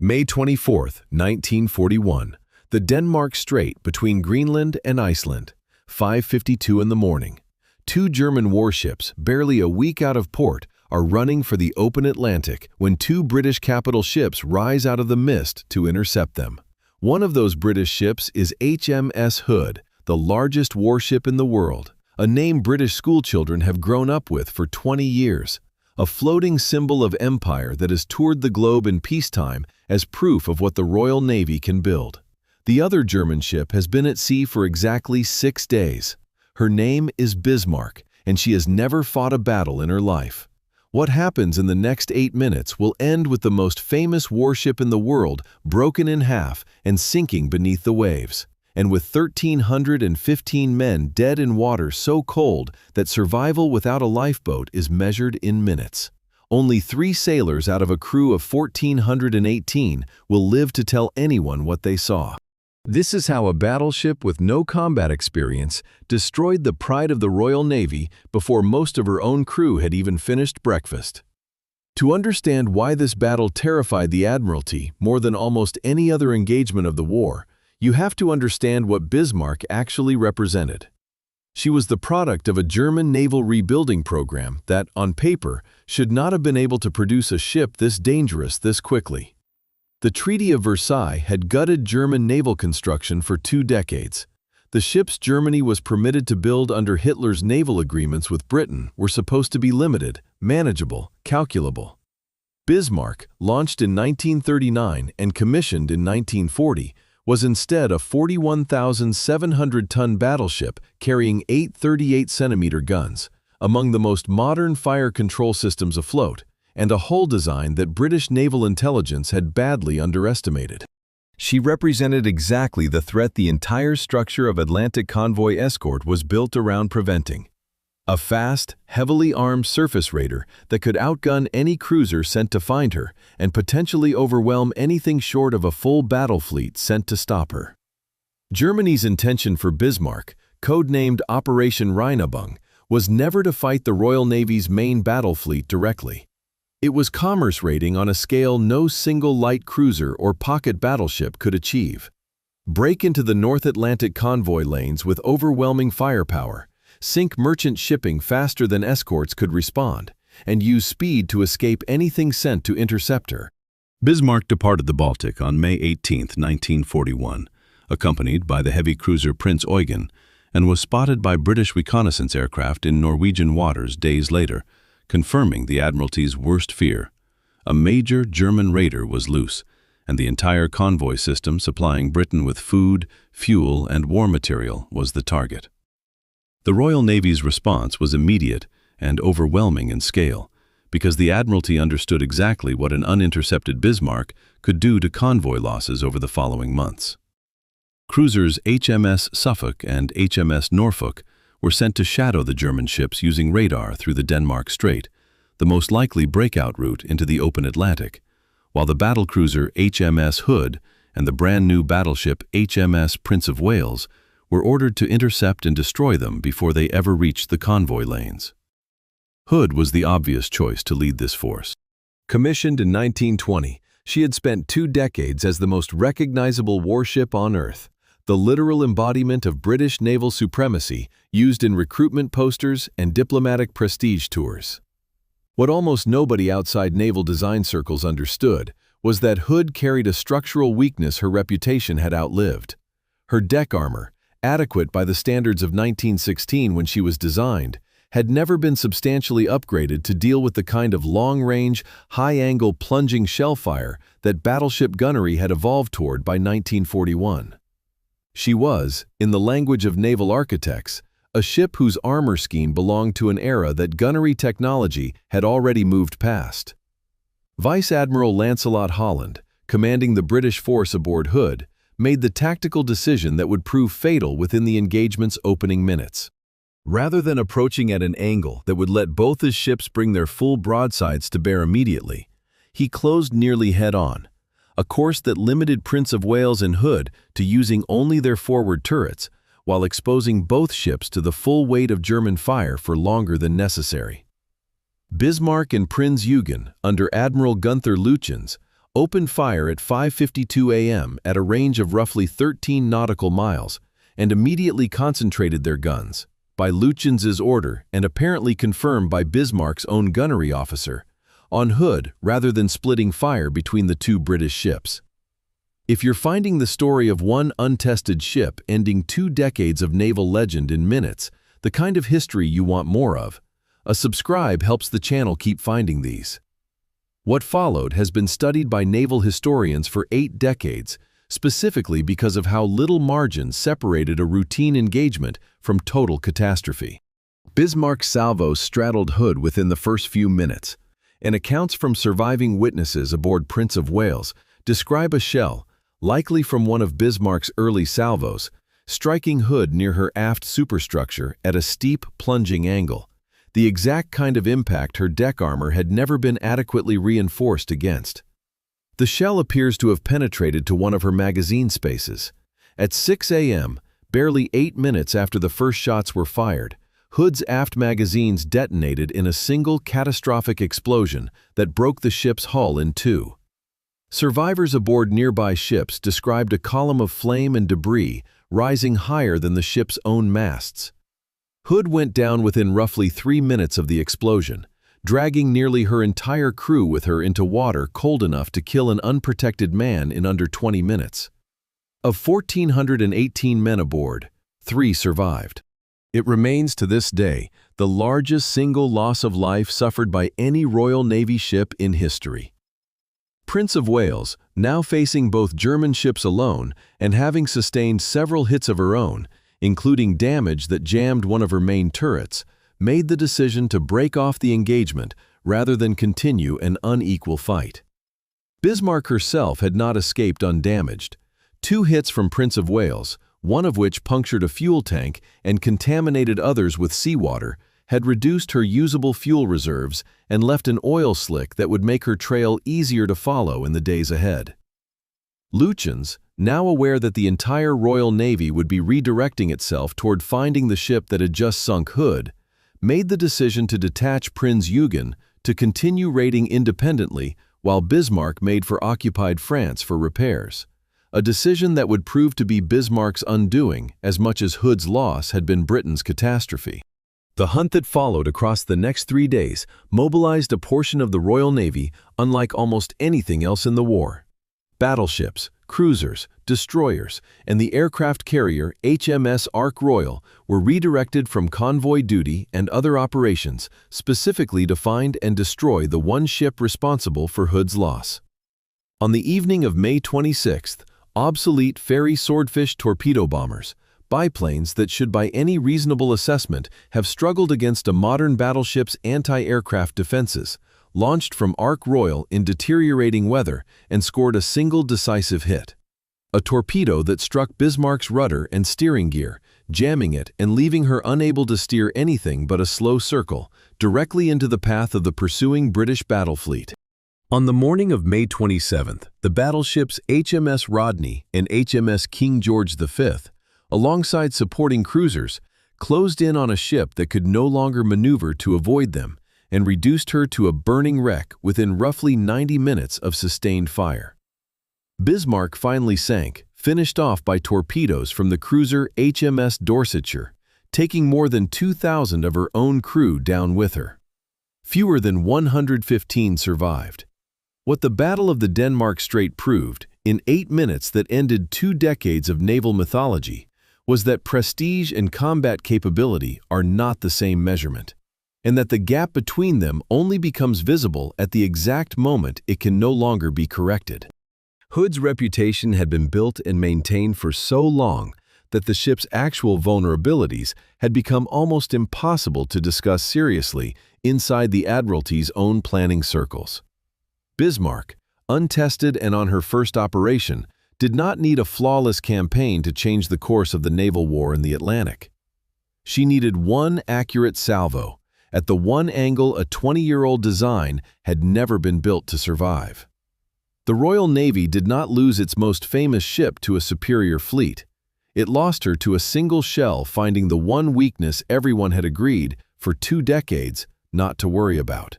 May 24, 1941. The Denmark Strait between Greenland and Iceland. 5:52 in the morning. Two German warships, barely a week out of port, are running for the open Atlantic when two British capital ships rise out of the mist to intercept them. One of those British ships is HMS Hood, the largest warship in the world, a name British schoolchildren have grown up with for 20 years. A floating symbol of empire that has toured the globe in peacetime as proof of what the Royal Navy can build. The other German ship has been at sea for exactly 6 days. Her name is Bismarck, and she has never fought a battle in her life. What happens in the next 8 minutes will end with the most famous warship in the world broken in half and sinking beneath the waves, and with 1,315 men dead in water so cold that survival without a lifeboat is measured in minutes. Only 3 sailors out of a crew of 1,418 will live to tell anyone what they saw. This is how a battleship with no combat experience destroyed the pride of the Royal Navy before most of her own crew had even finished breakfast. To understand why this battle terrified the Admiralty more than almost any other engagement of the war, you have to understand what Bismarck actually represented. She was the product of a German naval rebuilding program that, on paper, should not have been able to produce a ship this dangerous this quickly. The Treaty of Versailles had gutted German naval construction for 2 decades. The ships Germany was permitted to build under Hitler's naval agreements with Britain were supposed to be limited, manageable, calculable. Bismarck, launched in 1939 and commissioned in 1940, was instead a 41,700-ton battleship carrying 8 38-centimeter guns, among the most modern fire control systems afloat, and a hull design that British naval intelligence had badly underestimated. She represented exactly the threat the entire structure of Atlantic convoy escort was built around preventing. A fast, heavily armed surface raider that could outgun any cruiser sent to find her and potentially overwhelm anything short of a full battle fleet sent to stop her. Germany's intention for Bismarck, codenamed Operation Rheinübung, was never to fight the Royal Navy's main battle fleet directly. It was commerce raiding on a scale no single light cruiser or pocket battleship could achieve. Break into the North Atlantic convoy lanes with overwhelming firepower, sink merchant shipping faster than escorts could respond, and use speed to escape anything sent to intercept her. Bismarck departed the Baltic on May 18, 1941, accompanied by the heavy cruiser Prince Eugen, and was spotted by British reconnaissance aircraft in Norwegian waters days later, confirming the Admiralty's worst fear. A major German raider was loose, and the entire convoy system supplying Britain with food, fuel, and war material was the target. The Royal Navy's response was immediate and overwhelming in scale, because the Admiralty understood exactly what an unintercepted Bismarck could do to convoy losses over the following months. Cruisers HMS Suffolk and HMS Norfolk were sent to shadow the German ships using radar through the Denmark Strait, the most likely breakout route into the open Atlantic, while the battlecruiser HMS Hood and the brand-new battleship HMS Prince of Wales were ordered to intercept and destroy them before they ever reached the convoy lanes. Hood was the obvious choice to lead this force. Commissioned in 1920, she had spent 2 decades as the most recognizable warship on Earth, the literal embodiment of British naval supremacy used in recruitment posters and diplomatic prestige tours. What almost nobody outside naval design circles understood was that Hood carried a structural weakness her reputation had outlived. Her deck armor, adequate by the standards of 1916 when she was designed, had never been substantially upgraded to deal with the kind of long-range, high-angle plunging shellfire that battleship gunnery had evolved toward by 1941. She was, in the language of naval architects, a ship whose armor scheme belonged to an era that gunnery technology had already moved past. Vice Admiral Lancelot Holland, commanding the British force aboard Hood, made the tactical decision that would prove fatal within the engagement's opening minutes. Rather than approaching at an angle that would let both his ships bring their full broadsides to bear immediately, he closed nearly head-on, a course that limited Prince of Wales and Hood to using only their forward turrets, while exposing both ships to the full weight of German fire for longer than necessary. Bismarck and Prinz Eugen, under Admiral Günther Lütjens, opened fire at 5:52 a.m. at a range of roughly 13 nautical miles and immediately concentrated their guns, by Lütjens's order and apparently confirmed by Bismarck's own gunnery officer, on Hood rather than splitting fire between the two British ships. If you're finding the story of one untested ship ending 2 decades of naval legend in minutes, the kind of history you want more of, a subscribe helps the channel keep finding these. What followed has been studied by naval historians for 8 decades, specifically because of how little margin separated a routine engagement from total catastrophe. Bismarck's salvos straddled Hood within the first few minutes, and accounts from surviving witnesses aboard Prince of Wales describe a shell, likely from one of Bismarck's early salvos, striking Hood near her aft superstructure at a steep, plunging angle, the exact kind of impact her deck armor had never been adequately reinforced against. The shell appears to have penetrated to one of her magazine spaces. At 6 a.m., barely 8 minutes after the first shots were fired, Hood's aft magazines detonated in a single catastrophic explosion that broke the ship's hull in two. Survivors aboard nearby ships described a column of flame and debris rising higher than the ship's own masts. Hood went down within roughly 3 minutes of the explosion, dragging nearly her entire crew with her into water cold enough to kill an unprotected man in under 20 minutes. Of 1,418 men aboard, 3 survived. It remains to this day the largest single loss of life suffered by any Royal Navy ship in history. Prince of Wales, now facing both German ships alone and having sustained several hits of her own, including damage that jammed one of her main turrets, made the decision to break off the engagement rather than continue an unequal fight. Bismarck herself had not escaped undamaged. 2 hits from Prince of Wales, one of which punctured a fuel tank and contaminated others with seawater, had reduced her usable fuel reserves and left an oil slick that would make her trail easier to follow in the days ahead. Lütjens, now aware that the entire Royal Navy would be redirecting itself toward finding the ship that had just sunk Hood, made the decision to detach Prinz Eugen to continue raiding independently while Bismarck made for occupied France for repairs, a decision that would prove to be Bismarck's undoing as much as Hood's loss had been Britain's catastrophe. The hunt that followed across the next 3 days mobilized a portion of the Royal Navy unlike almost anything else in the war. Battleships, cruisers, destroyers, and the aircraft carrier HMS Royal were redirected from convoy duty and other operations specifically to find and destroy the one ship responsible for Hood's loss. On the evening of May 26th, obsolete Fairey Swordfish torpedo bombers, biplanes that should by any reasonable assessment have struggled against a modern battleship's anti-aircraft defenses, launched from Royal in deteriorating weather and scored a single decisive hit. A torpedo that struck Bismarck's rudder and steering gear, jamming it and leaving her unable to steer anything but a slow circle, directly into the path of the pursuing British battle fleet. On the morning of May 27th, the battleships HMS Rodney and HMS King George V, alongside supporting cruisers, closed in on a ship that could no longer maneuver to avoid them, and reduced her to a burning wreck within roughly 90 minutes of sustained fire. Bismarck finally sank, finished off by torpedoes from the cruiser HMS Dorsetshire, taking more than 2,000 of her own crew down with her. Fewer than 115 survived. What the Battle of the Denmark Strait proved, in 8 minutes that ended 2 decades of naval mythology, was that prestige and combat capability are not the same measurement, and that the gap between them only becomes visible at the exact moment it can no longer be corrected. Hood's reputation had been built and maintained for so long that the ship's actual vulnerabilities had become almost impossible to discuss seriously inside the Admiralty's own planning circles. Bismarck, untested and on her first operation, did not need a flawless campaign to change the course of the naval war in the Atlantic. She needed one accurate salvo, at the one angle a 20-year-old design had never been built to survive. The Royal Navy did not lose its most famous ship to a superior fleet. It lost her to a single shell, finding the one weakness everyone had agreed, for 2 decades, not to worry about.